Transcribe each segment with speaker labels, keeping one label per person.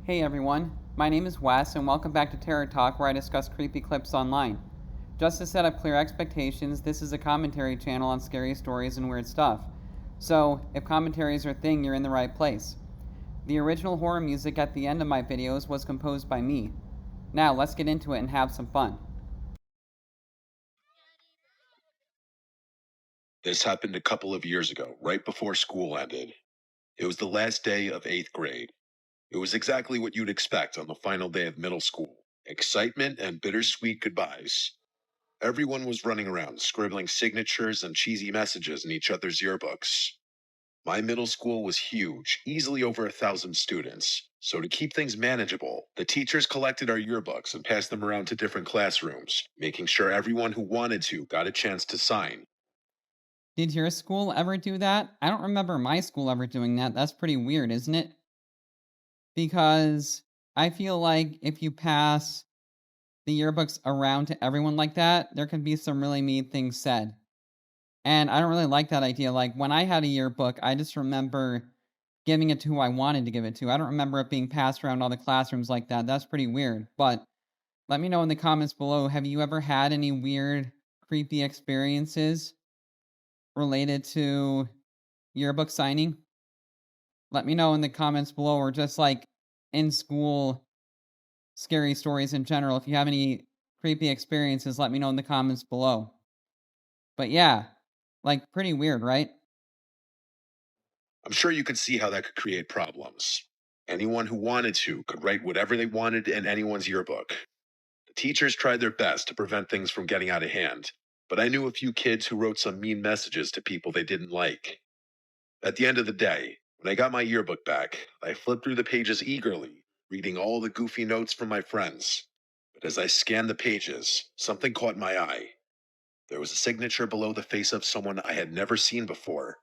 Speaker 1: Hey everyone, my name is Wes, and welcome back to Terror Talk, where I discuss creepy clips online. Just to set up clear expectations, this is a commentary channel on scary stories and weird stuff. So, if commentaries are a thing, you're in the right place. The original horror music at the end of my videos was composed by me. Now, let's get into it and have some fun.
Speaker 2: This happened a couple of years ago, right before school ended. It was the last day of eighth grade. It was exactly what you'd expect on the final day of middle school: excitement and bittersweet goodbyes. Everyone was running around, scribbling signatures and cheesy messages in each other's yearbooks. My middle school was huge, easily over 1,000 students. So, to keep things manageable, the teachers collected our yearbooks and passed them around to different classrooms, making sure everyone who wanted to got a chance to sign.
Speaker 1: Did your school ever do that? I don't remember my school ever doing that. That's pretty weird, isn't it? Because I feel like if you pass the yearbooks around to everyone like that, there could be some really mean things said. And I don't really like that idea. Like when I had a yearbook, I just remember giving it to who I wanted to give it to. I don't remember it being passed around all the classrooms like that. That's pretty weird. But let me know in the comments below, have you ever had any weird, creepy experiences related to yearbook signing? Let me know in the comments below, or just like in school scary stories in general. If you have any creepy experiences, let me know in the comments below. But yeah, like pretty weird, right?
Speaker 2: I'm sure you could see how that could create problems. Anyone who wanted to could write whatever they wanted in anyone's yearbook. The teachers tried their best to prevent things from getting out of hand, but I knew a few kids who wrote some mean messages to people they didn't like. At the end of the day, when I got my yearbook back, I flipped through the pages eagerly, reading all the goofy notes from my friends. But as I scanned the pages, something caught my eye. There was a signature below the face of someone I had never seen before.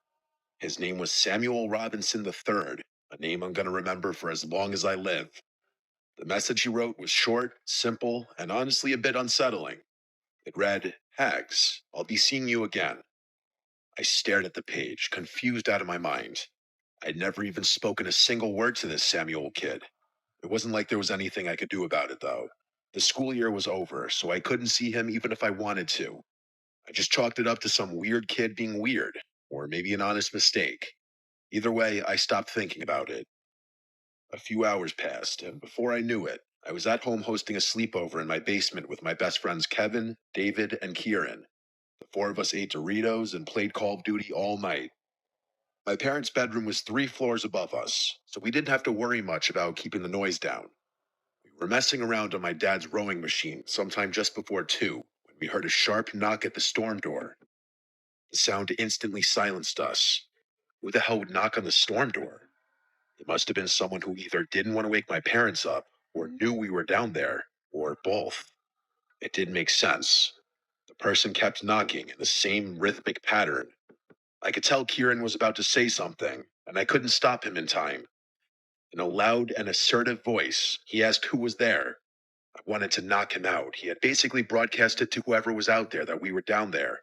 Speaker 2: His name was Samuel Robinson III, a name I'm going to remember for as long as I live. The message he wrote was short, simple, and honestly a bit unsettling. It read, "Hags, I'll be seeing you again." I stared at the page, confused out of my mind. I'd never even spoken a single word to this Samuel kid. It wasn't like there was anything I could do about it, though. The school year was over, so I couldn't see him even if I wanted to. I just chalked it up to some weird kid being weird, or maybe an honest mistake. Either way, I stopped thinking about it. A few hours passed, and before I knew it, I was at home hosting a sleepover in my basement with my best friends Kevin, David, and Kieran. The four of us ate Doritos and played Call of Duty all night. My parents' bedroom was 3 floors above us, so we didn't have to worry much about keeping the noise down. We were messing around on my dad's rowing machine sometime just before 2 when we heard a sharp knock at the storm door. The sound instantly silenced us. Who the hell would knock on the storm door? It must have been someone who either didn't want to wake my parents up, or knew we were down there, or both. It didn't make sense. The person kept knocking in the same rhythmic pattern. I could tell Kieran was about to say something, and I couldn't stop him in time. In a loud and assertive voice, he asked who was there. I wanted to knock him out. He had basically broadcasted to whoever was out there that we were down there.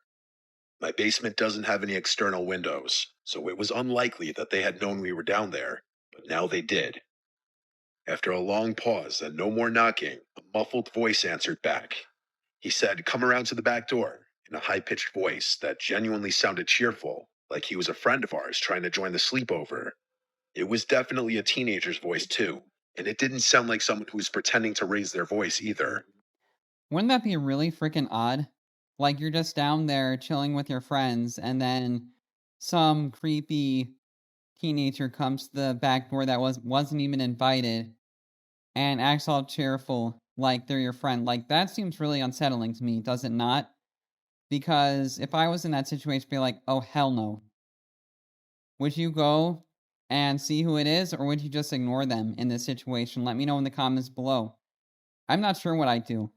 Speaker 2: My basement doesn't have any external windows, so it was unlikely that they had known we were down there, but now they did. After a long pause and no more knocking, a muffled voice answered back. He said, "Come around to the back door," in a high pitched voice that genuinely sounded cheerful, like he was a friend of ours trying to join the sleepover. It was definitely a teenager's voice, too, and it didn't sound like someone who was pretending to raise their voice either.
Speaker 1: Wouldn't that be really freaking odd? Like you're just down there chilling with your friends, and then some creepy teenager comes to the back door that wasn't even invited and acts all cheerful like they're your friend. Like that seems really unsettling to me, does it not? Because if I was in that situation, I'd be like, oh hell no. Would you go and see who it is, or would you just ignore them in this situation? Let me know in the comments below. I'm not sure what I'd do,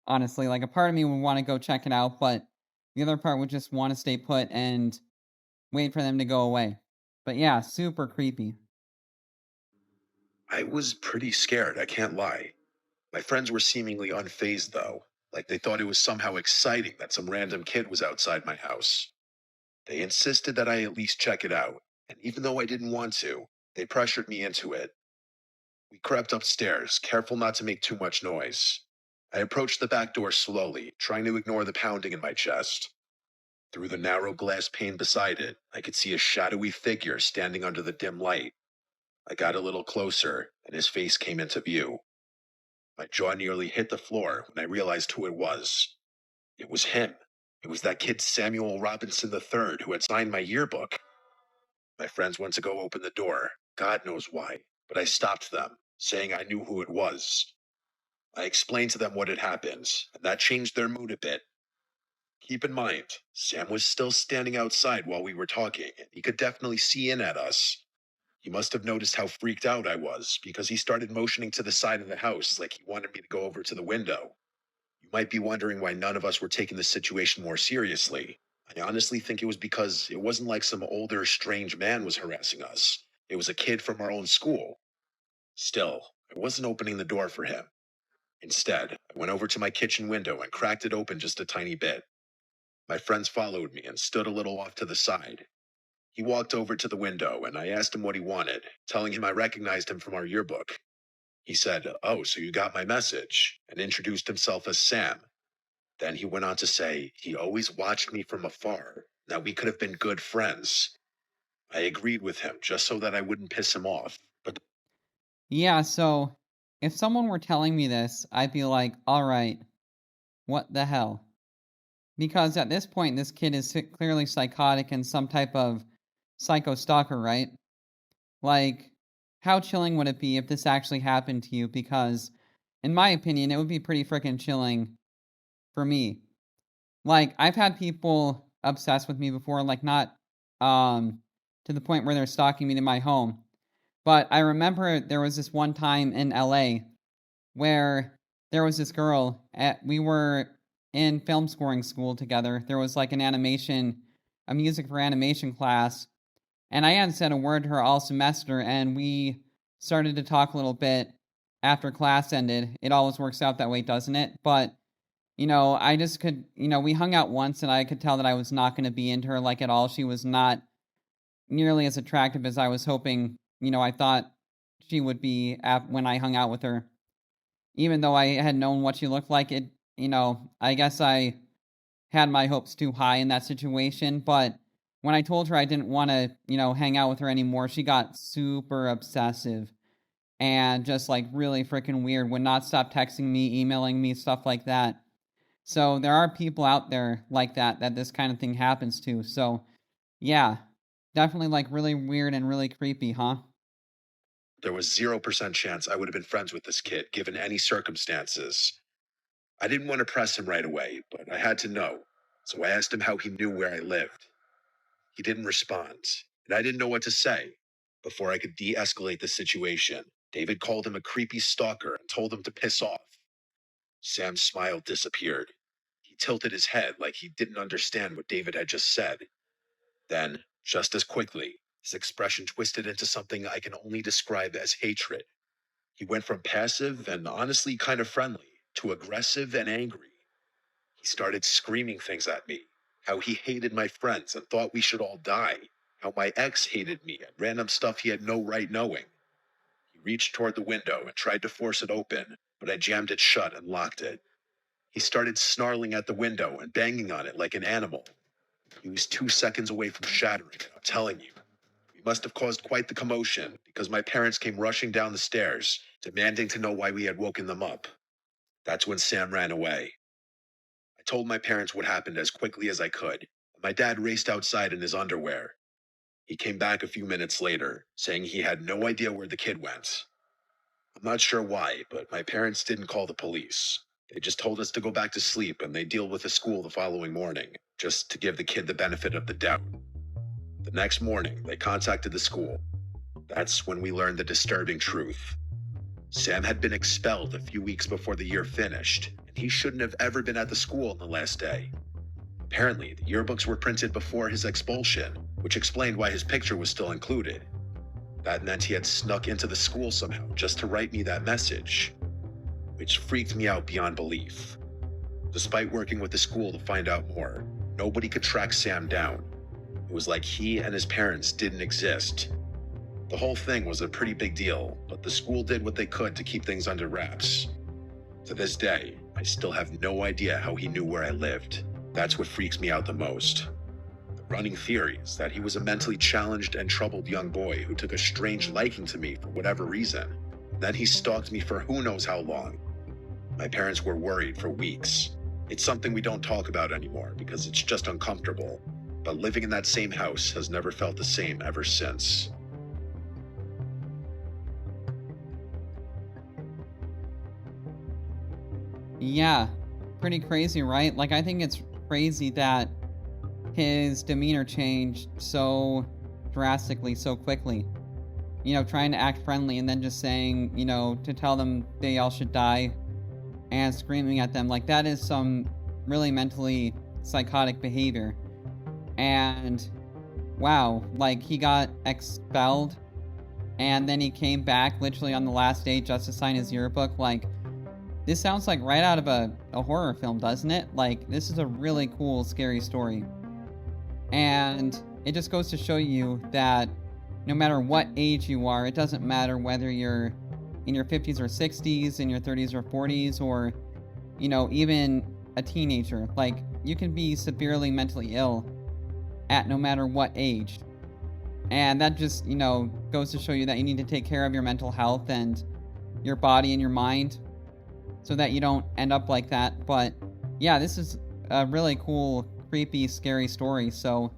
Speaker 1: honestly. Like a part of me would want to go check it out, but the other part would just want to stay put and wait for them to go away. But yeah, super creepy.
Speaker 2: I was pretty scared, I can't lie. My friends were seemingly unfazed, though, like they thought it was somehow exciting that some random kid was outside my house. They insisted that I at least check it out, and even though I didn't want to, they pressured me into it. We crept upstairs, careful not to make too much noise. I approached the back door slowly, trying to ignore the pounding in my chest. Through the narrow glass pane beside it, I could see a shadowy figure standing under the dim light. I got a little closer, and his face came into view. My jaw nearly hit the floor when I realized who it was. It was him. It was that kid Samuel Robinson III who had signed my yearbook. My friends went to go open the door, God knows why, but I stopped them, saying I knew who it was. I explained to them what had happened, and that changed their mood a bit. Keep in mind, Sam was still standing outside while we were talking, and he could definitely see in at us. He must have noticed how freaked out I was, because he started motioning to the side of the house like he wanted me to go over to the window. You might be wondering why none of us were taking the situation more seriously. I honestly think it was because it wasn't like some older, strange man was harassing us. It was a kid from our own school. Still, I wasn't opening the door for him. Instead, I went over to my kitchen window and cracked it open just a tiny bit. My friends followed me and stood a little off to the side. He walked over to the window and I asked him what he wanted, telling him I recognized him from our yearbook. He said, "Oh, so you got my message," and introduced himself as Sam. Then he went on to say he always watched me from afar, that we could have been good friends. I agreed with him just so that I wouldn't piss him off. But
Speaker 1: Yeah, so if someone were telling me this, I'd be like, all right, what the hell? Because at this point, this kid is clearly psychotic and some type of psycho stalker, right? Like, how chilling would it be if this actually happened to you? Because, in my opinion, it would be pretty freaking chilling for me. Like, I've had people obsessed with me before, like, not to the point where they're stalking me to my home. But I remember there was this one time in LA where there was this girl we were in film scoring school together. There was like a music for animation class, and I hadn't said a word to her all semester, and we started to talk a little bit after class ended. It always works out that way, doesn't it? But I just could, we hung out once and I could tell that I was not going to be into her like at all. She was not nearly as attractive as I was hoping, I thought she would be when I hung out with her. Even though I had known what she looked like, I guess I had my hopes too high in that situation. But when I told her I didn't want to, hang out with her anymore, she got super obsessive and just like really freaking weird, would not stop texting me, emailing me, stuff like that. So there are people out there like that this kind of thing happens to. So yeah, definitely like really weird and really creepy, huh?
Speaker 2: there was 0% chance I would have been friends with this kid, given any circumstances. I didn't want to press him right away, but I had to know. So I asked him how he knew where I lived. He didn't respond, and I didn't know what to say. Before I could de escalate the situation, David called him a creepy stalker and told him to piss off. Sam's smile disappeared. He tilted his head like he didn't understand what David had just said. Then, just as quickly, his expression twisted into something I can only describe as hatred. He went from passive and honestly kind of friendly to aggressive and angry. He started screaming things at me, how he hated my friends and thought we should all die, how my ex hated me and random stuff he had no right knowing. He reached toward the window and tried to force it open, but I jammed it shut and locked it. He started snarling at the window and banging on it like an animal. He was 2 seconds away from shattering it, I'm telling you. We must have caused quite the commotion because my parents came rushing down the stairs, demanding to know why we had woken them up. That's when Sam ran away. I told my parents what happened as quickly as I could. My dad raced outside in his underwear. He came back a few minutes later, saying he had no idea where the kid went. I'm not sure why, but my parents didn't call the police. They just told us to go back to sleep and they'd deal with the school the following morning, just to give the kid the benefit of the doubt. The next morning, they contacted the school. That's when we learned the disturbing truth. Sam had been expelled a few weeks before the year finished, and he shouldn't have ever been at the school on the last day. Apparently, the yearbooks were printed before his expulsion, which explained why his picture was still included. That meant he had snuck into the school somehow just to write me that message, which freaked me out beyond belief. Despite working with the school to find out more, nobody could track Sam down. It was like he and his parents didn't exist. The whole thing was a pretty big deal, but the school did what they could to keep things under wraps. To this day, I still have no idea how he knew where I lived. That's what freaks me out the most. The running theory is that he was a mentally challenged and troubled young boy who took a strange liking to me for whatever reason. Then he stalked me for who knows how long. My parents were worried for weeks. It's something we don't talk about anymore because it's just uncomfortable, but living in that same house has never felt the same ever since.
Speaker 1: Yeah, pretty crazy, right? Like, I think it's crazy that his demeanor changed so drastically, so quickly. Trying to act friendly and then just saying, to tell them they all should die and screaming at them. Like, that is some really mentally psychotic behavior. And wow, like, he got expelled and then he came back literally on the last day just to sign his yearbook. Like, this sounds like right out of a horror film, doesn't it? Like, this is a really cool, scary story. And it just goes to show you that no matter what age you are, it doesn't matter whether you're in your 50s or 60s, in your 30s or 40s, or, even a teenager. Like, you can be severely mentally ill at no matter what age. And that just, goes to show you that you need to take care of your mental health and your body and your mind so that you don't end up like that. But yeah, this is a really cool, creepy, scary story. So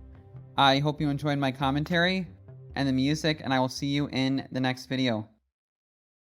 Speaker 1: I hope you enjoyed my commentary and the music, and I will see you in the next video.